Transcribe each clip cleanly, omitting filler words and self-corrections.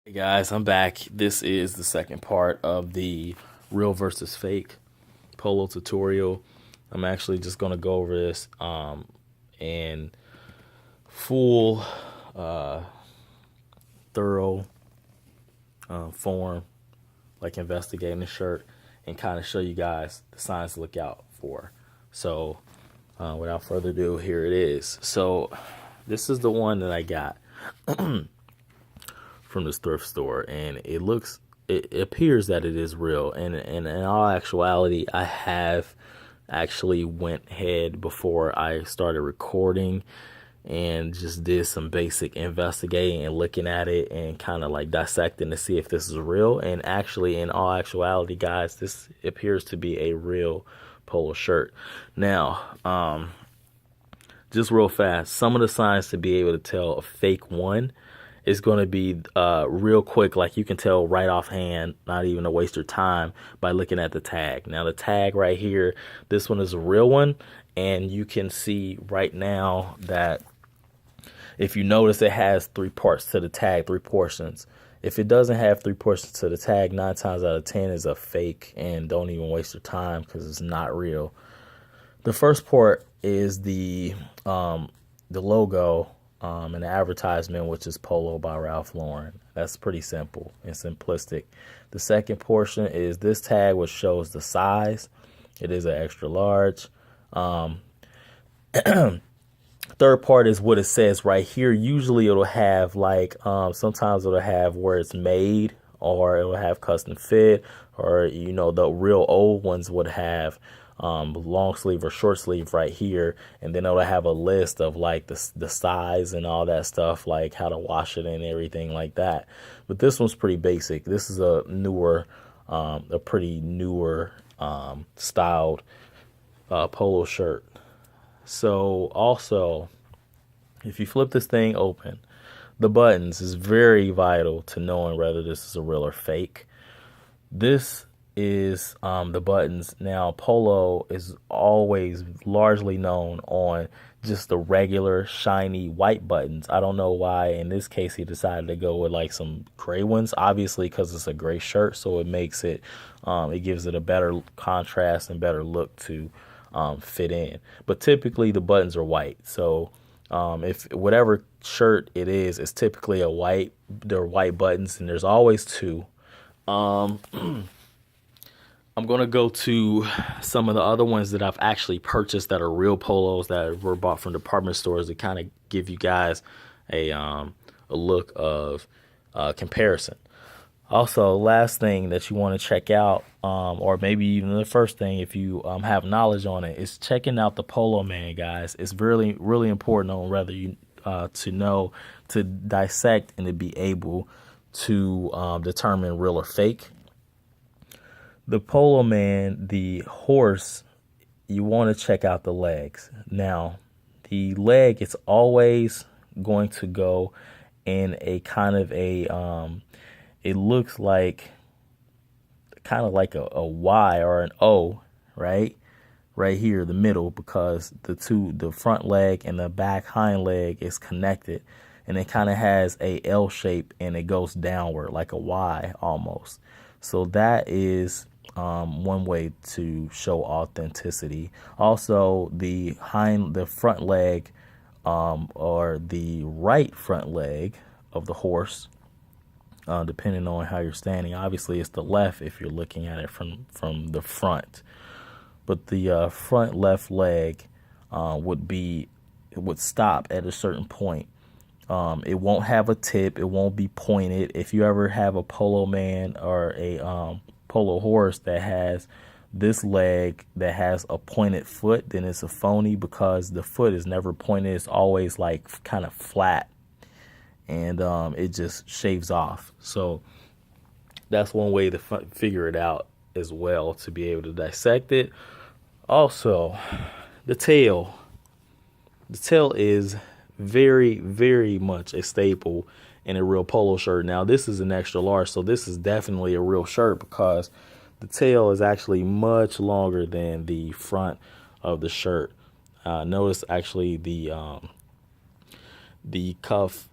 Hey guys, I'm back. This is the second part of the real versus fake polo tutorial. I'm actually just going to go over this in full, uh, thorough form, like investigating the shirt, and kind of show you guys the signs to look out for. So, without further ado, here it is. So, this is the one that I got from this thrift store, and it appears that it is real, and in all actuality I have actually went ahead before I started recording and just did some basic investigating and looking at it and kind of like dissecting to see if this is real. And actually, in all actuality, guys, this appears to be a real polo shirt. Now, just real fast, some of the signs to be able to tell a fake one is going to be real quick. Like you can tell right offhand, not even a waste of time, by looking at the tag. Now the tag right here, this one is a real one, and you can see right now that if you notice, it has three parts to the tag, three portions. If it doesn't have three portions to the tag, 9 times out of 10 is a fake, and don't even waste your time because it's not real. The first part is the logo and the advertisement, which is Polo by Ralph Lauren. That's pretty simple and simplistic. The second portion is this tag, which shows the size. It is an extra large. Third part is what it says right here. Usually it'll have like, sometimes it'll have where it's made, or it'll have custom fit, or, you know, the real old ones would have long sleeve or short sleeve right here, and then it'll have a list of like the size and all that stuff, like how to wash it and everything like that. But this one's pretty basic. This is a pretty newer styled polo shirt. So also, if you flip this thing open, the buttons is very vital to knowing whether this is a real or fake. This is the buttons. Now, Polo is always largely known on just the regular shiny white buttons. I don't know why in this case he decided to go with like some gray ones, obviously because it's a gray shirt, so it makes it it gives it a better contrast and better look to fit in. But typically the buttons are white, so if whatever shirt it is, it's typically they're white buttons, and there's always two. I'm going to go to some of the other ones that I've actually purchased that are real polos that were bought from department stores to kind of give you guys a look of comparison. Also, last thing that you want to check out, or maybe even the first thing if you have knowledge on it, is checking out the Polo Man, guys. It's really, really important on whether you to know, to dissect and to be able to determine real or fake. The Polo Man, the horse, you want to check out the legs. Now, the leg is always going to go in a kind of it looks like kind of like a Y or an O, right? Right here, the middle, because the front leg and the back hind leg is connected, and it kind of has a L shape and it goes downward like a Y almost. So that is one way to show authenticity. Also, the front leg, or the right front leg of the horse, depending on how you're standing. Obviously, it's the left if you're looking at it from the front. But the front left leg would stop at a certain point. It won't have a tip. It won't be pointed. If you ever have a Polo Man or a Polo horse that has this leg that has a pointed foot, then it's a phony, because the foot is never pointed. It's always like kind of flat, and it just shaves off. So that's one way to figure it out as well, to be able to dissect it. Also, the tail. The tail is very, very much a staple in a real polo shirt. Now, this is an extra large, so this is definitely a real shirt because the tail is actually much longer than the front of the shirt. Notice actually the cuff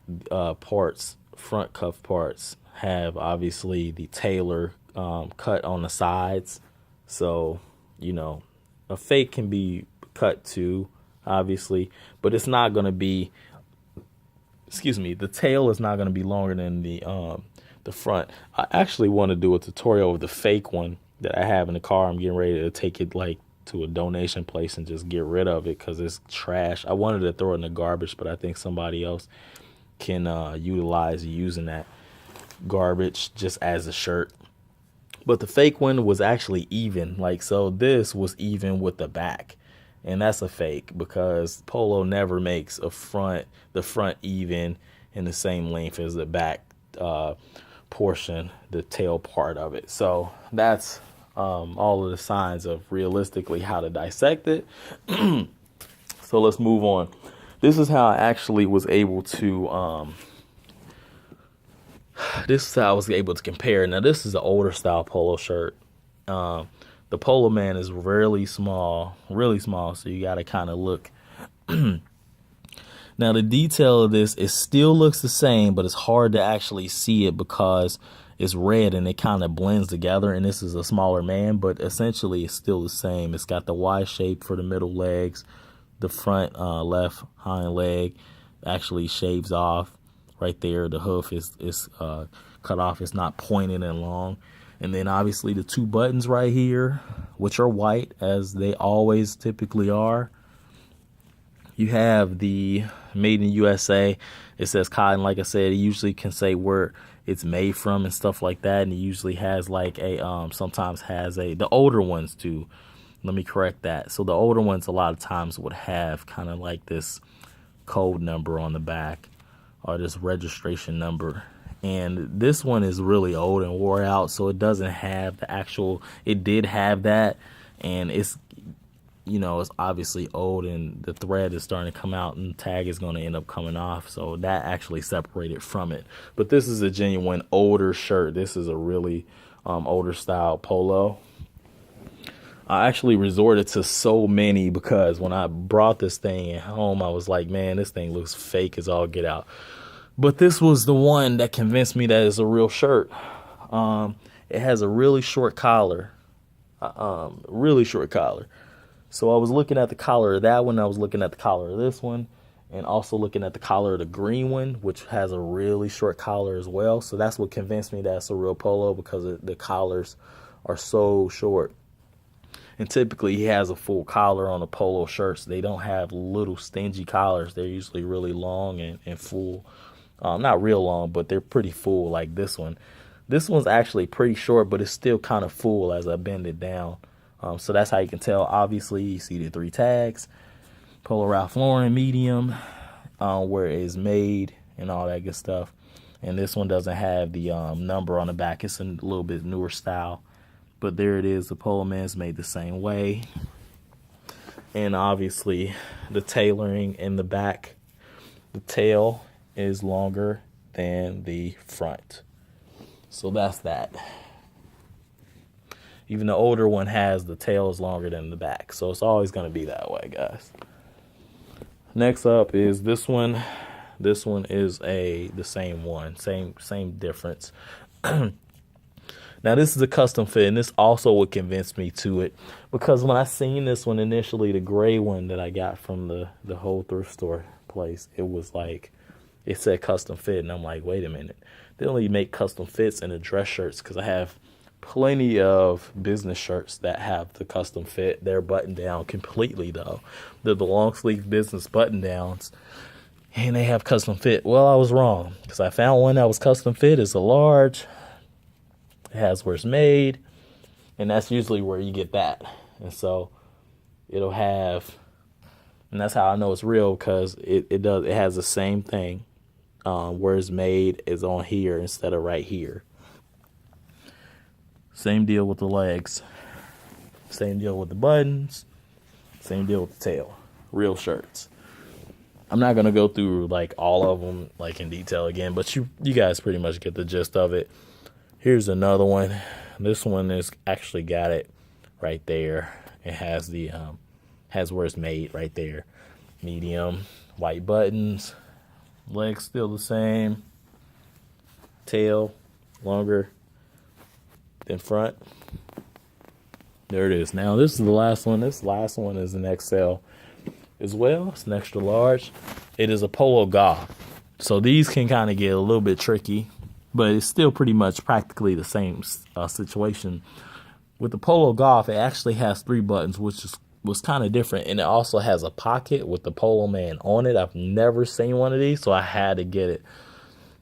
parts, front cuff parts, have obviously the tailor cut on the sides. So, a fake can be cut too, obviously, but it's not going to be, the tail is not going to be longer than the front. I actually want to do a tutorial of the fake one that I have in the car. I'm getting ready to take it like to a donation place and just get rid of it because it's trash. I wanted to throw it in the garbage, but I think somebody else can utilize using that garbage just as a shirt. But the fake one was actually even, so this was even with the back, and that's a fake because Polo never makes the front even in the same length as the back portion, the tail part of it. So that's all of the signs of realistically how to dissect it. So let's move on. This is how I actually was able to compare. Now, this is an older style polo shirt. The Polo Man is really small, so you got to kind of look. Now, the detail of this, it still looks the same, but it's hard to actually see it because it's red and it kind of blends together, and this is a smaller man, but essentially it's still the same. It's got the Y shape for the middle legs. The front left hind leg actually shaves off right there. The hoof is cut off. It's not pointed and long. And then obviously the two buttons right here, which are white as they always typically are. You have the made in USA. It says cotton. Like I said, it usually can say where it's made from and stuff like that. And it usually has like sometimes has the older ones too. Let me correct that. So the older ones a lot of times would have kind of like this code number on the back or this registration number. And this one is really old and wore out, so it doesn't have the actual, it did have that, and it's obviously old and the thread is starting to come out and the tag is going to end up coming off. So that actually separated from it. But this is a genuine older shirt. This is a really older style polo. I actually resorted to so many because when I brought this thing home, I was like, man, this thing looks fake as all get out. But this was the one that convinced me that it's a real shirt. It has a really short collar, So I was looking at the collar of that one. I was looking at the collar of this one, and also looking at the collar of the green one, which has a really short collar as well. So that's what convinced me that it's a real polo because the collars are so short. And typically he has a full collar on the polo shirts. They don't have little stingy collars. They're usually really long and full. Not real long, but they're pretty full like this one. This one's actually pretty short, but it's still kind of full as I bend it down. So that's how you can tell. Obviously, you see the 3 tags. Polo Ralph Lauren medium, where it is made and all that good stuff. And this one doesn't have the number on the back. It's a little bit newer style. But there it is. The Polo Man's made the same way. And obviously, the tailoring in the back. The tail is longer than the front. So that's that. Even the older one has the tail is longer than the back. So it's always going to be that way, guys. Next up is this one. This one is the same one. Same difference. Now, this is a custom fit, and this also would convince me to it. Because when I seen this one initially, the gray one that I got from the whole thrift store place, it was like, it said custom fit, and I'm like, wait a minute. They only make custom fits in the dress shirts because I have plenty of business shirts that have the custom fit. They're buttoned down completely, though. They're the long sleeve business button downs, and they have custom fit. Well, I was wrong because I found one that was custom fit. It's a large. It has where it's made, and that's usually where you get that. And so it'll have, and that's how I know it's real because it has the same thing. Where it's made is on here instead of right here. Same deal with the legs. Same deal with the buttons. Same deal with the tail. Real shirts. I'm not going to go through like all of them like in detail again, but you guys pretty much get the gist of it. Here's another one. This one is actually got it right there. It has the has where it's made right there. Medium, white buttons, legs still the same. Tail longer than front. There it is. Now this is the last one. This last one is an XL as well. It's an extra large. It is a Polo Golf. So these can kind of get a little bit tricky, but it's still pretty much practically the same situation. With the Polo Golf, it actually has 3 buttons, which was kind of different, and it also has a pocket with the Polo Man on it. I've never seen one of these, so I had to get it.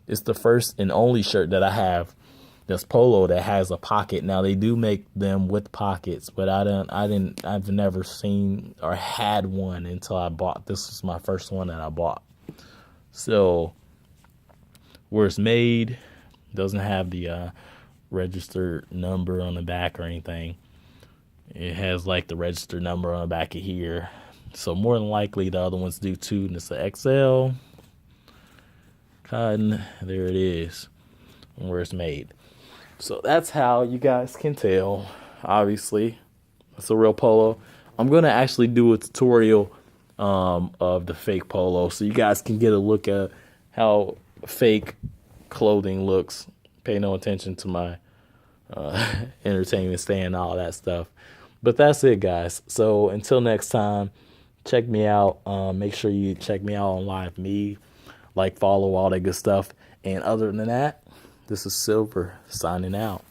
It's the first and only shirt that I have that's Polo that has a pocket. Now they do make them with pockets, but I've never seen or had one until I bought. This was my first one that I bought. So where it's made, doesn't have the registered number on the back or anything. It has like the registered number on the back of here. So more than likely the other ones do too. And it's an XL cotton. There it is, where it's made. So that's how you guys can tell. Obviously, it's a real Polo. I'm going to actually do a tutorial of the fake Polo so you guys can get a look at how fake clothing looks. Pay no attention to my entertainment stand, all that stuff. But that's it, guys. So until next time, check me out. Make sure you check me out on Live Me, like, follow, all that good stuff. And other than that, this is Silver signing out.